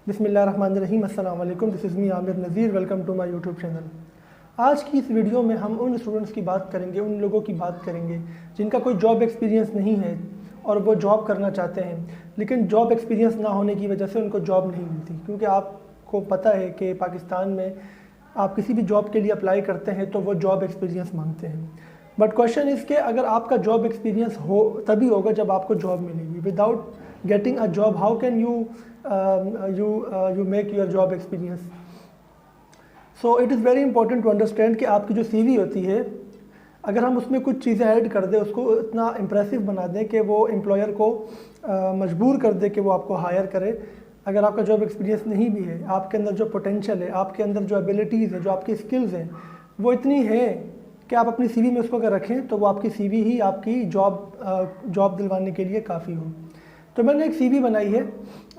बिस्मिल्लाहिर्रहमानिर्रहीम, अस्सलाम वालेकुम। This is me Aamir Nazir. Welcome to my YouTube channel. आज की इस वीडियो में हम उन स्टूडेंट्स की बात करेंगे, उन लोगों की बात करेंगे जिनका कोई जॉब एक्सपीरियंस नहीं है और वो जॉब करना चाहते हैं, लेकिन जॉब एक्सपीरियंस ना होने की वजह से उनको जॉब नहीं मिलती। क्योंकि आपको पता है कि पाकिस्तान में आप किसी भी जॉब के लिए अप्लाई करते हैं तो वो जॉब एक्सपीरियंस मांगते हैं। बट क्वेश्चन इज़ कि अगर आपका जॉब एक्सपीरियंस हो तभी होगा जब आपको जॉब मिलेगी। Without getting a job how can you make your job experience? So it is very important to understand कि आपकी जो CV होती है, अगर हम उसमें कुछ चीज़ें ऐड कर दें, उसको इतना इम्प्रेसिव बना दें कि वो एम्प्लॉयर को मजबूर कर दे कि वो आपको हायर करे। अगर आपका जॉब एक्सपीरियंस नहीं भी है, आपके अंदर जो पोटेंशियल है, आपके अंदर जो एबिलिटीज़ है, जो आपकी स्किल्स हैं, वो इतनी है कि आप अपनी CV में उसको अगर रखें तो वो आपकी CV ही आपकी जॉब दिलवाने के लिए काफ़ी हो। तो मैंने एक CV बनाई है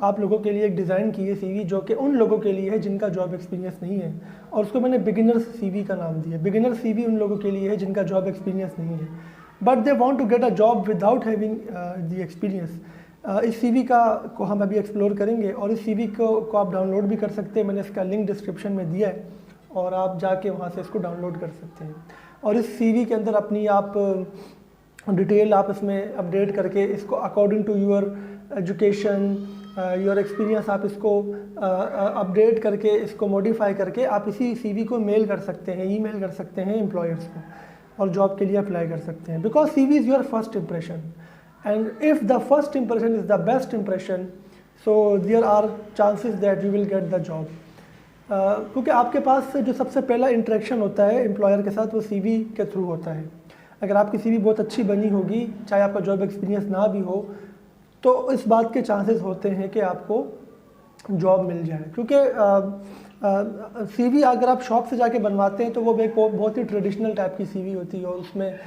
आप लोगों के लिए, एक डिज़ाइन की है CV जो कि उन लोगों के लिए है जिनका जॉब एक्सपीरियंस नहीं है, और उसको मैंने बिगिनर्स CV का नाम दिया। बिगिनर CV उन लोगों के लिए है जिनका जॉब एक्सपीरियंस नहीं है, but they want to get a job without having the experience. इस CV को हम अभी एक्सप्लोर करेंगे और इस CV को आप डाउनलोड भी कर सकते हैं। मैंने इसका लिंक डिस्क्रिप्शन में दिया है और आप जाके वहाँ से इसको डाउनलोड कर सकते हैं। और इस CV के अंदर अपनी आप डिटेल आप इसमें अपडेट करके इसको according to your education, your experience, आप इसको अपडेट करके, इसको मॉडिफाई करके आप इसी CV को मेल कर सकते हैं, ईमेल कर सकते हैं एम्प्लॉयर्स को और जॉब के लिए अप्लाई कर सकते हैं। Because CV is your first impression, and if the first impression is the best impression, so there are chances that you will get the job. क्योंकि आपके पास जो सबसे पहला इंटरेक्शन होता है एम्प्लॉयर के साथ, वो CV के थ्रू होता है। अगर आपकी CV बहुत अच्छी बनी होगी, चाहे आपका जॉब एक्सपीरियंस ना भी हो, तो इस बात के चांसेस होते हैं कि आपको जॉब मिल जाए। क्योंकि CV अगर आप शॉप से जाके बनवाते हैं तो वो एक बहुत ही ट्रेडिशनल टाइप की CV होती है, और उसमें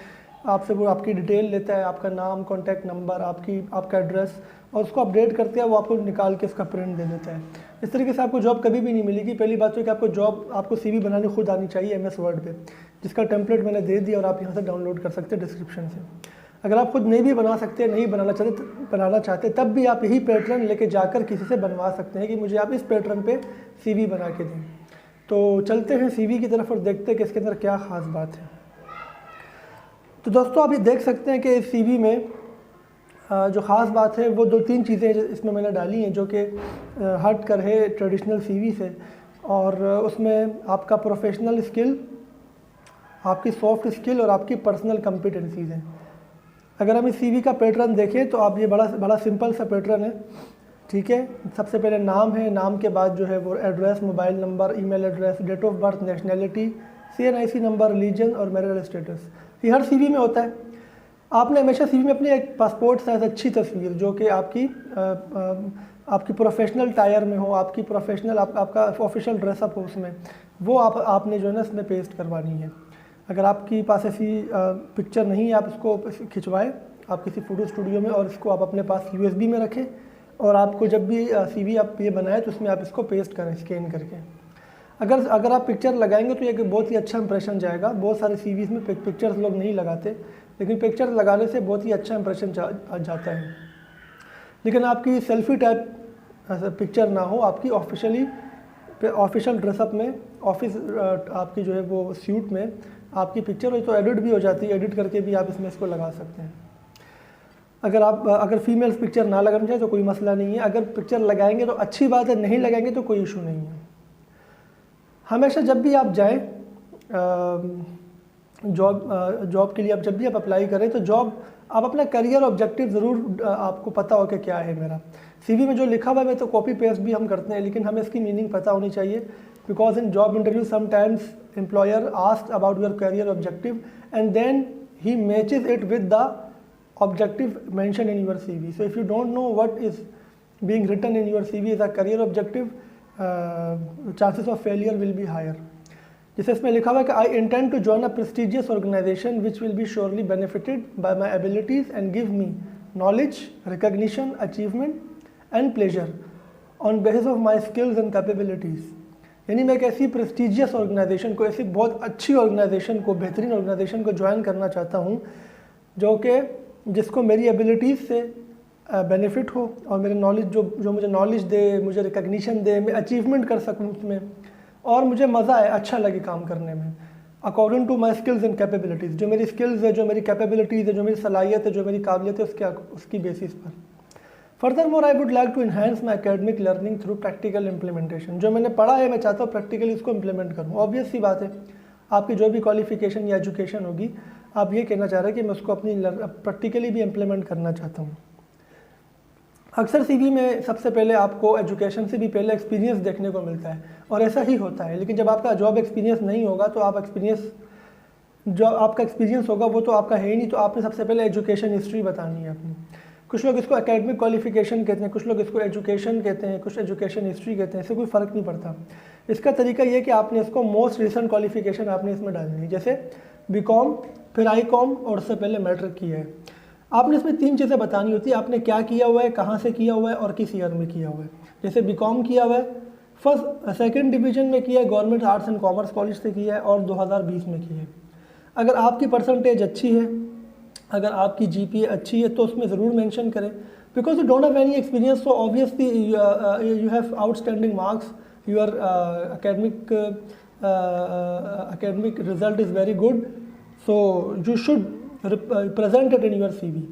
आपसे वो आपकी डिटेल लेता है, आपका नाम, कॉन्टैक्ट नंबर, आपका एड्रेस, और उसको अपडेट करते हैं, वो आपको निकाल के उसका प्रिंट दे देता है। इस तरीके से आपको जॉब कभी भी नहीं मिलेगी। पहली बात तो कि आपको CV बनानी खुद आनी चाहिए MS वर्ड पे, जिसका टेम्पलेट मैंने दे दिया और आप यहाँ से डाउनलोड कर सकते हैं डिस्क्रिप्शन से। अगर आप खुद नहीं भी बना सकते, नहीं बनाना चाहते, तब भी आप यही पैटर्न लेके जाकर किसी से बनवा सकते हैं कि मुझे आप इस पैटर्न पे CV बना के दें। तो चलते हैं CV की तरफ और देखते हैं कि इसके अंदर क्या ख़ास बात है। तो दोस्तों, आप ये देख सकते हैं कि इस CV में जो ख़ास बात है वो 2-3 चीज़ें इसमें मैंने डाली हैं जो कि हट कर है ट्रेडिशनल CV से। और उसमें आपका प्रोफेशनल स्किल, आपकी सॉफ्ट स्किल और आपकी पर्सनल कम्पिटेंसीज़ हैं। अगर हम इस CV का पैटर्न देखें तो आप ये बड़ा सिंपल सा पैटर्न है, ठीक है। सबसे पहले नाम है, नाम के बाद जो है वो address, mobile number, email address, date of birth, nationality, CNIC number, religion और मैरिटल स्टेटस। ये हर CV में होता है। आपने हमेशा CV में अपनी एक पासपोर्ट साइज़ अच्छी तस्वीर जो कि आपकी प्रोफेशनल टायर में हो, आपकी प्रोफेशनल आपका ऑफिशियल ड्रेसअप हो, उसमें वो आपने जो है ना इसमें पेस्ट करवानी है। अगर आपके पास ऐसी पिक्चर नहीं है, आप इसको खिंचवाएं आप किसी फ़ोटो स्टूडियो में, और इसको आप अपने पास USB में रखें, और आपको जब भी CV आप ये बनाए तो उसमें आप इसको पेस्ट करें स्कैन करके। अगर आप पिक्चर लगाएंगे तो ये बहुत ही अच्छा इंप्रेशन जाएगा। बहुत सारे CVs में पिक्चर्स लोग नहीं लगाते, लेकिन पिक्चर लगाने से बहुत ही अच्छा इंप्रेशन जाता है। लेकिन आपकी सेल्फी टाइप पिक्चर ना हो, आपकी ऑफिशियल ड्रेसअप में, ऑफिस आपकी जो है वो सूट में आपकी पिक्चर हो, तो एडिट भी हो जाती है। एडिट करके भी आप इसमें इसको लगा सकते हैं। अगर फीमेल्स पिक्चर ना लगाना चाहे तो कोई मसला नहीं है। अगर पिक्चर लगाएंगे तो अच्छी बात है, नहीं लगाएंगे तो कोई इशू नहीं है। हमेशा जब भी आप जाएं जॉब के लिए, आप जब भी आप अप्लाई करें तो आप अपना करियर ऑब्जेक्टिव ज़रूर आपको पता हो कि क्या है मेरा। CV में जो लिखा हुआ है मैं तो कॉपी पेस्ट भी हम करते हैं, लेकिन हमें इसकी मीनिंग पता होनी चाहिए। Because in job interview sometimes employer ask about your career objective and then he matches it with the objective mention in your CV. So if you don't know what is being written in your CV as a career objective, chances of failure will be higher. जैसे इसमें लिखा हुआ है कि I intend to join a prestigious organisation which will be surely benefited by my abilities and give me knowledge, recognition, achievement and pleasure on basis of my skills and capabilities. यानी मैं एक ऐसी प्रेस्टिजियस ऑर्गेनाइजेशन को, ऐसी बहुत अच्छी organisation को, बेहतरीन ऑर्गेनाइजेशन को ज्वाइन करना चाहता हूँ जो कि जिसको मेरी एबिलिटीज़ से बेनिफिट हो और मेरे नॉलेज जो मुझे नॉलेज दे, मुझे रिकग्निशन दे, मैं अचीवमेंट कर सकूँ उसमें और मुझे मज़ा आए, अच्छा लगे काम करने में according to my skills and capabilities. जो मेरी स्किल्स है, जो मेरी कैपेबिलिटीज़ है, जो मेरी सलाहियत है, जो मेरी काबिलियत है, उसकी बेसिस पर। Furthermore I would like to enhance my academic learning through practical implementation. जो मैंने पढ़ा है मैं चाहता हूँ प्रैक्टिकली उसको इम्प्लीमेंट करूँ। ऑब्वियस सी बात है, आपकी जो भी क्वालिफिकेशन या एजुकेशन होगी, आप ये कहना चाह रहे हैं कि मैं उसको अपनी प्रैक्टिकली भी इम्प्लीमेंट करना चाहता हूँ। अक्सर सीवी में सबसे पहले आपको एजुकेशन से भी पहले एक्सपीरियंस देखने को मिलता है और ऐसा ही होता है, लेकिन जब आपका जॉब एक्सपीरियंस नहीं होगा तो आप जो आपका एक्सपीरियंस होगा वो तो आपका है ही नहीं, तो आपने सबसे पहले एजुकेशन हिस्ट्री बतानी है अपनी। कुछ लोग इसको एकेडमिक क्वालिफिकेशन कहते हैं, कुछ लोग इसको एजुकेशन कहते हैं, कुछ एजुकेशन हिस्ट्री कहते हैं, इससे कोई फ़र्क नहीं पड़ता। इसका तरीका ये कि आपने इसको मोस्ट रिसेंट क्वालिफिकेशन आपने इसमें डालनी है, जैसे बीकॉम, फिर आईकॉम और उससे पहले मैट्रिक किया है। आपने इसमें 3 चीज़ें बतानी होती है, आपने क्या किया हुआ है, कहाँ से किया हुआ है और किस ईयर में किया हुआ है। जैसे बीकॉम किया हुआ है, सेकंड डिवीज़न में किया है, government arts and commerce college से किया है और 2020 में किया है। अगर आपकी परसेंटेज अच्छी है, अगर आपकी जीपीए अच्छी है तो उसमें ज़रूर मेंशन करें, because you don't have any experience, so obviously you have outstanding marks, your academic result is very good, so you should present it in your CV.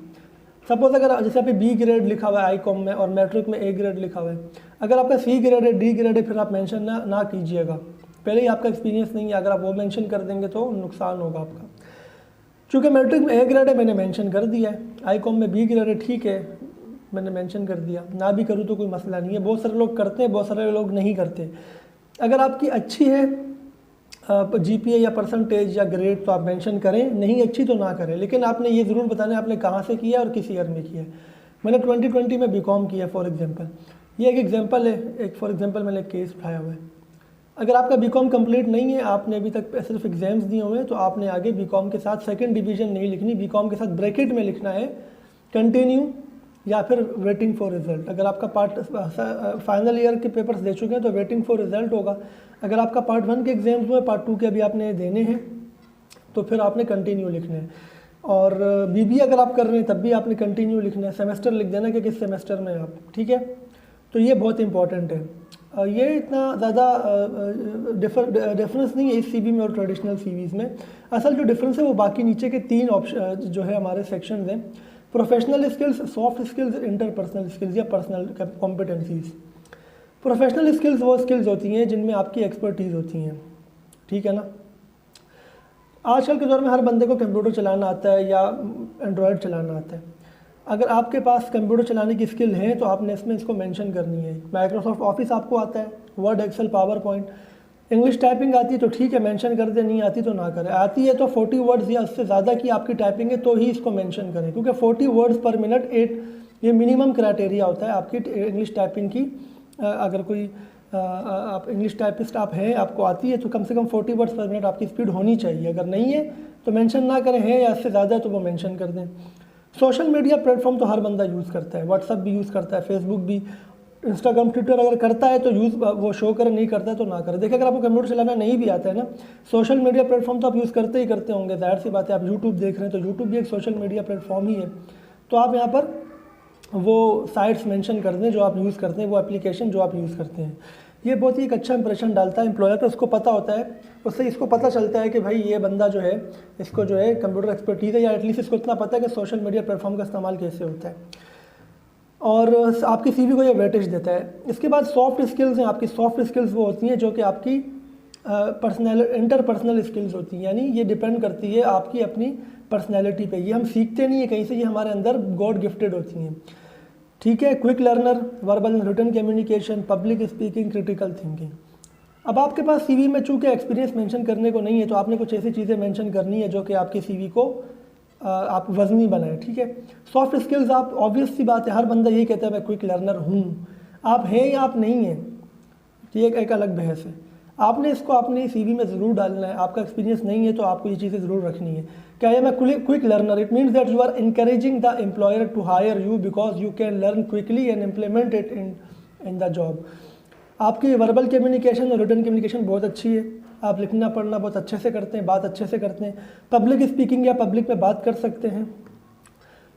Suppose अगर जैसे आप बी ग्रेड लिखा हुआ है आईकॉम में और matric में A grade लिखा हुआ है, अगर आपका सी ग्रेड है, डी ग्रेड है, फिर आप मेंशन ना कीजिएगा, पहले ही आपका एक्सपीरियंस नहीं है, अगर आप वो मेंशन कर देंगे तो नुकसान होगा आपका। चूँकि मैट्रिक में ए ग्रेड है मैंने मेंशन कर दिया है, आईकॉम में बी ग्रेड है, ठीक है मैंने मेंशन कर दिया, ना भी करूँ तो कोई मसला नहीं है। बहुत सारे लोग करते हैं, बहुत सारे लोग नहीं करते। अगर आपकी अच्छी है जीपीए या परसेंटेज या ग्रेड तो आप मेंशन करें, नहीं अच्छी तो ना करें, लेकिन आपने ये ज़रूर बताना है आपने कहाँ से किया और किस ईयर में किया है। मैंने 2020 में बीकॉम किया फॉर एग्जांपल, ये एक एग्जांपल है, एक फॉर एग्जांपल मैंने केस उठाया हुआ है। अगर आपका बीकॉम कंप्लीट नहीं है, आपने अभी तक सिर्फ एग्जाम्स दिए हुए हैं, तो आपने आगे बीकॉम के साथ सेकेंड डिवीज़न नहीं लिखनी, बीकॉम के साथ ब्रैकेट में लिखना है कंटिन्यू या फिर वेटिंग फॉर रिजल्ट। अगर आपका फाइनल ईयर के पेपर्स दे चुके हैं तो वेटिंग फॉर रिजल्ट होगा। अगर आपका पार्ट 1 के एग्जाम्स हुए, पार्ट 2 के अभी आपने देने हैं, तो फिर आपने कंटिन्यू लिखना है। और बीबीए अगर आप कर रहे हैं तब भी आपने कंटिन्यू लिखना है, सेमेस्टर लिख देना कि किस सेमेस्टर में आप, ठीक है। तो ये बहुत इंपॉर्टेंट है। ये इतना ज़्यादा डिफरेंस नहीं है इस सीवी में और ट्रेडिशनल सीवीज़ में। असल जो डिफरेंस है वो बाकी नीचे के 3 ऑप्शन जो है हमारे सेक्शंस हैं, professional skills, soft skills, interpersonal skills या पर्सनल कॉम्पिटेंसीज। प्रोफेशनल स्किल्स वो स्किल्स होती हैं जिनमें आपकी एक्सपर्टीज़ होती हैं, ठीक है ना। आजकल के दौर में हर बंदे को कंप्यूटर चलाना आता है या एंड्रॉयड चलाना आता है। अगर आपके पास कंप्यूटर चलाने की स्किल है तो आपने इसमें इसको मेंशन करनी है। माइक्रोसॉफ्ट ऑफिस आपको आता है, Word, Excel, PowerPoint. English typing आती है तो ठीक है मेंशन कर दे, नहीं आती तो ना करें। आती है तो 40 वर्ड्स या उससे ज़्यादा की आपकी टाइपिंग है तो ही इसको मेंशन करें, क्योंकि 40 वर्ड्स पर मिनट 8 ये मिनिमम क्राइटेरिया होता है आपकी इंग्लिश टाइपिंग की। अगर कोई आप इंग्लिश टाइपिस्ट आप हैं, आपको आती है, तो कम से कम 40 वर्ड्स पर मिनट आपकी स्पीड होनी चाहिए। अगर नहीं है तो मेंशन ना करें, है या इससे ज़्यादा तो वो मेंशन कर दें। सोशल मीडिया प्लेटफॉर्म तो हर बंदा यूज़ करता है, व्हाट्सअप भी यूज़ करता है, फेसबुक भी, इंस्टाग्राम, ट्विटर अगर करता है तो यूज़ वो शो करें, नहीं करता है तो ना करें। देखिए अगर आपको कंप्यूटर चलाना नहीं भी आता है ना, सोशल मीडिया प्लेटफॉर्म तो आप यूज़ करते ही करते होंगे, जाहिर सी बात है। आप यूट्यूब देख रहे हैं तो यूट्यूब भी एक सोशल मीडिया प्लेटफॉर्म ही है, तो आप यहाँ पर वो साइट्स मेंशन कर दें जो आप यूज़ करते हैं, वो एप्लीकेशन जो आप यूज़ करते हैं। ये बहुत ही एक अच्छा इंप्रेशन डालता है एम्प्लॉयर पे, उसको पता होता है, उससे इसको पता चलता है कि भाई ये बंदा जो है इसको जो है कंप्यूटर एक्सपर्टीज़ है, या एटलीस्ट इसको इतना पता है कि सोशल मीडिया प्लेटफॉर्म का इस्तेमाल कैसे होता है, और आपकी सीवी को ये वेटेज देता है। इसके बाद सॉफ्ट स्किल्स हैं। आपकी सॉफ्ट स्किल्स वो होती हैं जो कि आपकी इंटरपर्सनल स्किल्स होती हैं, यानी ये डिपेंड करती है आपकी अपनी पर्सनैलिटी पे। ये हम सीखते नहीं है कहीं से, ये हमारे अंदर गॉड गिफ्टेड होती हैं, ठीक है। Quick learner, verbal and written communication, public speaking, critical thinking. अब आपके पास सीवी में चूँकि एक्सपीरियंस मेंशन करने को नहीं है, तो आपने कुछ ऐसी चीज़ें मेंशन करनी है जो कि आपकी सीवी को आप वजनी बनाए, ठीक है। सॉफ्ट स्किल्स, आप ऑब्वियस सी बात है, हर बंदा यही कहता है मैं क्विक लर्नर हूँ। आप हैं या आप नहीं हैं, ये एक अलग बहस है। आपने इसको अपनी सीवी में ज़रूर डालना है। आपका एक्सपीरियंस नहीं है तो आपको ये चीज़ें ज़रूर रखनी है। क्या है मैं quick learner, it means that you are encouraging the employer to hire you because you can learn quickly and implement it in the job. आपकी वर्बल कम्युनिकेशन और रिटन कम्युनिकेशन बहुत अच्छी है, आप लिखना पढ़ना बहुत अच्छे से करते हैं, बात अच्छे से करते हैं, पब्लिक स्पीकिंग या पब्लिक में बात कर सकते हैं।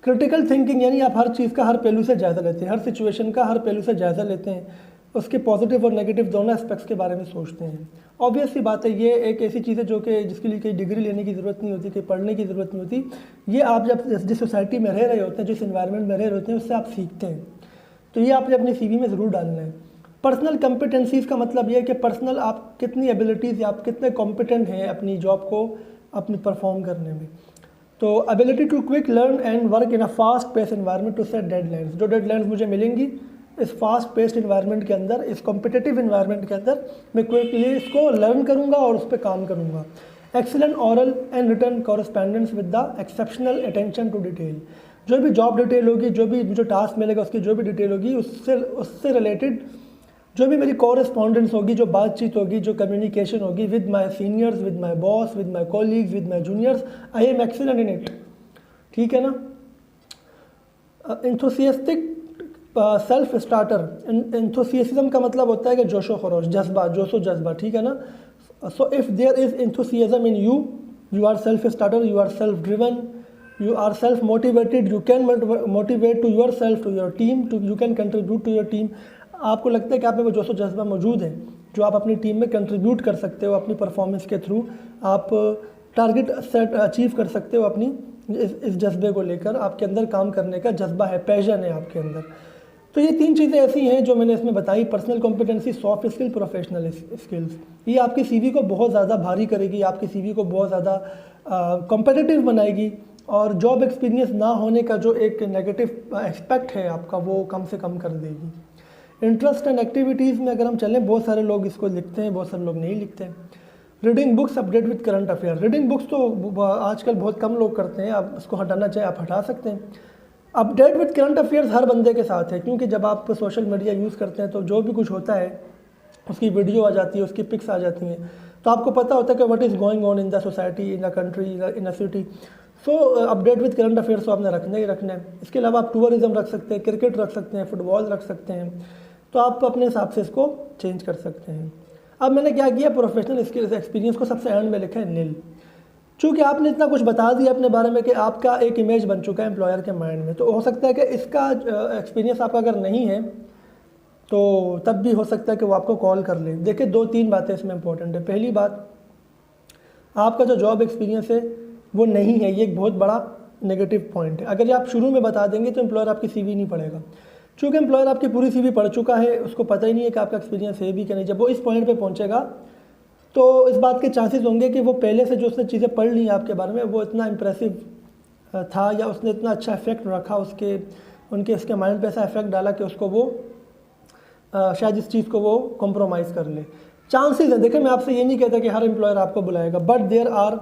क्रिटिकल थिंकिंग यानी आप हर चीज़ का हर पहलू से जायज़ा लेते हैं, हर सिचुएशन का हर पहलू से जायज़ा लेते हैं, उसके पॉजिटिव और नेगेटिव दोनों एस्पेक्ट्स के बारे में सोचते हैं। ऑब्वियस सी बात है, ये एक ऐसी चीज़ है जो कि जिसके लिए कोई डिग्री लेने की ज़रूरत नहीं होती, कोई पढ़ने की ज़रूरत नहीं होती। ये आप जब जिस सोसाइटी में रह रहे होते हैं, जिस इन्वायरमेंट में रह रहे होते हैं, उससे आप सीखते हैं। तो ये आपने अपनी CV में ज़रूर डालना है। पर्सनल कॉम्पिटेंसीज़ का मतलब ये है कि पर्सनल आप कितनी एबिलिटीज़ या आप कितने कॉम्पिटेंट हैं अपनी जॉब को अपनी परफॉर्म करने में। तो ability to quick learn and work in a fast pace environment to set deadlines. जो डेडलाइंस मुझे मिलेंगी इस फास्ट पेस्ड इन्वायरमेंट के अंदर, इस कॉम्पिटिटिव इन्वायरमेंट के अंदर, मैं क्विकली इसको लर्न करूँगा और उस पर काम करूँगा। Excellent oral and written correspondence with the exceptional attention to detail. जो भी जॉब डिटेल होगी, जो भी मुझे टास्क मिलेगा उसकी जो भी डिटेल होगी, उससे रिलेटेड जो भी मेरी कॉरेस्पॉन्डेंस होगी, जो बातचीत होगी, जो कम्युनिकेशन होगी with my seniors, with my boss, with my colleagues, with my juniors, I am excellent in it. ठीक है ना। Enthusiastic self starter. इंथुसियासिज्म का मतलब होता है कि जोशो खरोश, जज्बा, जोशो जज्बा। ठीक है ना। So if there is enthusiasm in you, you are self starter, you are self driven, you are self motivated, you can motivate to yourself, to your team, you can contribute to your team। आपको लगता है कि आप में वो जोशो जज्बा मौजूद है जो आप अपनी टीम में कंट्रीब्यूट कर सकते हो, अपनी परफॉर्मेंस के थ्रू आप टारगेट सेट अचीव कर सकते हो अपनी इस जज्बे को लेकर। आपके अंदर काम करने का जज्बा है, पैशन है आपके अंदर। तो ये 3 चीज़ें ऐसी हैं जो मैंने इसमें बताई, personal competency, soft skill, professional skills. ये आपकी CV को बहुत ज़्यादा भारी करेगी, आपकी CV को बहुत ज़्यादा कॉम्पिटिटिव बनाएगी, और जॉब एक्सपीरियंस ना होने का जो एक नेगेटिव एस्पेक्ट है आपका, वो कम से कम कर देगी। इंटरेस्ट एंड एक्टिविटीज़ में अगर हम चलें, बहुत सारे लोग इसको लिखते हैं, बहुत सारे लोग नहीं लिखते। Reading books, update with current affair. Reading books तो आजकल बहुत कम लोग करते हैं, आप इसको हटाना चाहें आप हटा सकते हैं। अपडेट विद करंट अफेयर्स हर बंदे के साथ है, क्योंकि जब आप सोशल मीडिया यूज़ करते हैं तो जो भी कुछ होता है उसकी वीडियो आ जाती है, उसकी पिक्स आ जाती हैं, तो आपको पता होता है कि what is going on in the society, in the country, in a city. So update with current affairs तो आपने रखना ही रखना है। इसके अलावा आप टूरिज्म रख सकते हैं, क्रिकेट रख सकते हैं, फुटबॉल रख सकते हैं, तो आप अपने हिसाब से इसको चेंज कर सकते हैं। अब मैंने क्या किया, प्रोफेशनल स्किल्स एक्सपीरियंस को सबसे एंड में लिखा है नील। चूँकि आपने इतना कुछ बता दिया अपने बारे में कि आपका एक इमेज बन चुका है एम्प्लॉयर के माइंड में, तो हो सकता है कि इसका एक्सपीरियंस आपका अगर नहीं है तो तब भी हो सकता है कि वो आपको कॉल कर ले। देखिए 2-3 बातें इसमें इंपॉर्टेंट है। पहली बात, आपका जो जॉब एक्सपीरियंस है वो नहीं है, ये एक बहुत बड़ा नेगेटिव पॉइंट है। अगर ये आप शुरू में बता देंगे तो एम्प्लॉयर आपकी CV नहीं पढ़ेगा। चूँकि एम्प्लॉयर आपकी पूरी CV पढ़ चुका है, उसको पता ही नहीं है कि आपका एक्सपीरियंस है भी कि नहीं। जब वो इस पॉइंट पे पहुंचेगा तो इस बात के चांसेस होंगे कि वो पहले से जो उसने चीज़ें पढ़ ली हैं आपके बारे में, वो इतना इम्प्रेसिव था या उसने इतना अच्छा इफेक्ट रखा उसके माइंड पे ऐसा इफेक्ट डाला कि उसको वो शायद इस चीज़ को वो कॉम्प्रोमाइज़ कर ले। चांसेस हैं, देखिए मैं आपसे ये नहीं कहता कि हर एम्प्लॉयर आपको बुलाएगा, but there are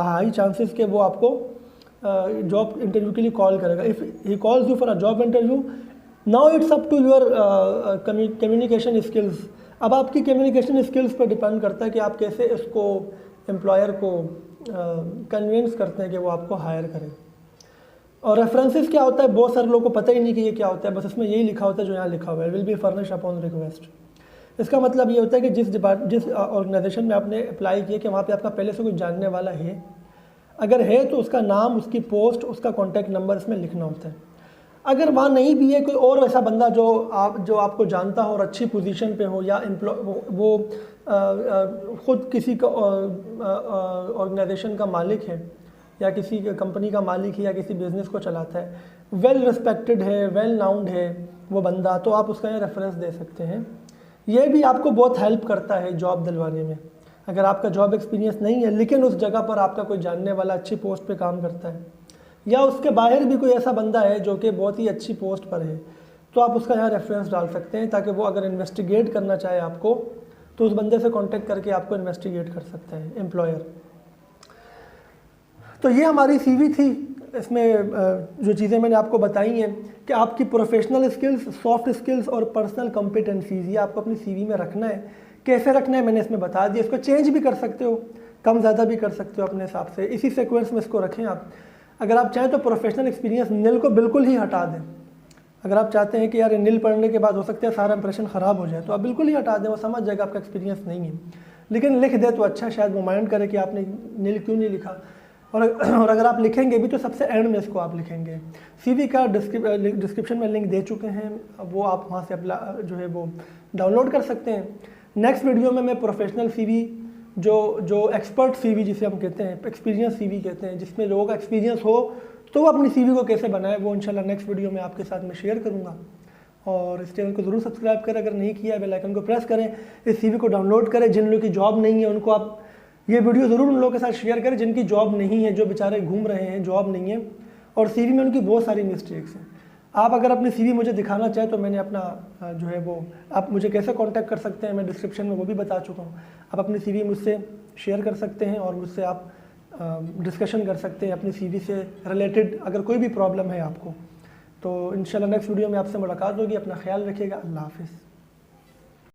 high chances के वो आपको जॉब इंटरव्यू के लिए कॉल करेगा। If he calls you for a job interview, now it's up to your communication skills. अब आपकी कम्युनिकेशन स्किल्स पर डिपेंड करता है कि आप कैसे इसको एम्प्लॉयर को कन्विंस करते हैं कि वो आपको हायर करें। और रेफरेंसेस क्या होता है, बहुत सारे लोगों को पता ही नहीं कि ये क्या होता है, बस इसमें यही लिखा होता है जो यहाँ लिखा हुआ है, will be furnish upon request. इसका मतलब ये होता है कि जिस ऑर्गेनाइजेशन में आपने अप्लाई किया कि वहाँ पे आपका पहले से कोई जानने वाला है, अगर है तो उसका नाम, उसकी पोस्ट, उसका कॉन्टैक्ट नंबर इसमें लिखना होता है। अगर वहाँ नहीं भी है, कोई और ऐसा बंदा जो आपको जानता हो और अच्छी पोजीशन पे हो, या वो खुद किसी का ऑर्गेनाइजेशन का मालिक है या किसी कंपनी का मालिक है या किसी बिज़नेस को चलाता है, वेल रिस्पेक्टेड है, वेल नाउन्ड है वो बंदा, तो आप उसका यहाँ रेफरेंस दे सकते हैं। ये भी आपको बहुत हेल्प करता है जॉब दिलवाने में। अगर आपका जॉब एक्सपीरियंस नहीं है लेकिन उस जगह पर आपका कोई जानने वाला अच्छी पोस्ट पे काम करता है, या उसके बाहर भी कोई ऐसा बंदा है जो कि बहुत ही अच्छी पोस्ट पर है, तो आप उसका यहाँ रेफरेंस डाल सकते हैं, ताकि वो अगर इन्वेस्टिगेट करना चाहे आपको तो उस बंदे से कांटेक्ट करके आपको इन्वेस्टिगेट कर सकते हैं एम्प्लॉयर। तो ये हमारी CV थी। इसमें जो चीज़ें मैंने आपको बताई हैं कि आपकी प्रोफेशनल स्किल्स, सॉफ्ट स्किल्स और पर्सनल कॉम्पिटेंसीज, ये आपको अपनी CV में रखना है। कैसे रखना है मैंने इसमें बता दिया। इसको चेंज भी कर सकते हो, कम ज़्यादा भी कर सकते हो अपने हिसाब से, इसी सीक्वेंस में इसको रखें आप। अगर आप चाहें तो प्रोफेशनल एक्सपीरियंस नील को बिल्कुल ही हटा दें। अगर आप चाहते हैं कि यार नील पढ़ने के बाद हो सकता है सारा इंप्रेशन ख़राब हो जाए, तो आप बिल्कुल ही हटा दें, वो समझ जाएगा आपका एक्सपीरियंस नहीं है। लेकिन लिख दे तो अच्छा, शायद वो माइंड करे कि आपने नील क्यों नहीं लिखा। और अगर आप लिखेंगे भी तो सबसे एंड में इसको आप लिखेंगे। सीवी का डिस्क्रिप्शन में लिंक दे चुके हैं, वो आप वहाँ से जो है वो डाउनलोड कर सकते हैं। नेक्स्ट वीडियो में मैं प्रोफेशनल सीवी जो एक्सपर्ट सीवी जिसे हम कहते हैं, एक्सपीरियंस सीवी कहते हैं, जिसमें लोगों का एक्सपीरियंस हो तो वो अपनी सीवी को कैसे बनाए, वो इंशाल्लाह नेक्स्ट वीडियो में आपके साथ मैं शेयर करूँगा। और इस चैनल को ज़रूर सब्सक्राइब करें, अगर नहीं किया है बेल आइकन को प्रेस करें, इस सीवी को डाउनलोड करें। जिन लोगों की जॉब नहीं है उनको आप ये वीडियो ज़रूर उन लोगों के साथ शेयर करें जिनकी जॉब नहीं है, जो बेचारे घूम रहे हैं, जॉब नहीं है और सीवी में उनकी बहुत सारी मिस्टेक्स हैं। आप अगर अपनी सीवी मुझे दिखाना चाहें तो मैंने अपना जो है वो, आप मुझे कैसे कांटेक्ट कर सकते हैं मैं डिस्क्रिप्शन में वो भी बता चुका हूँ। आप अपनी सीवी मुझसे शेयर कर सकते हैं और मुझसे आप डिस्कशन कर सकते हैं अपनी सीवी से रिलेटेड, अगर कोई भी प्रॉब्लम है आपको। तो इंशाल्लाह नेक्स्ट वीडियो में आपसे मुलाकात होगी। अपना ख्याल रखिएगा। अल्लाह हाफ़िज़।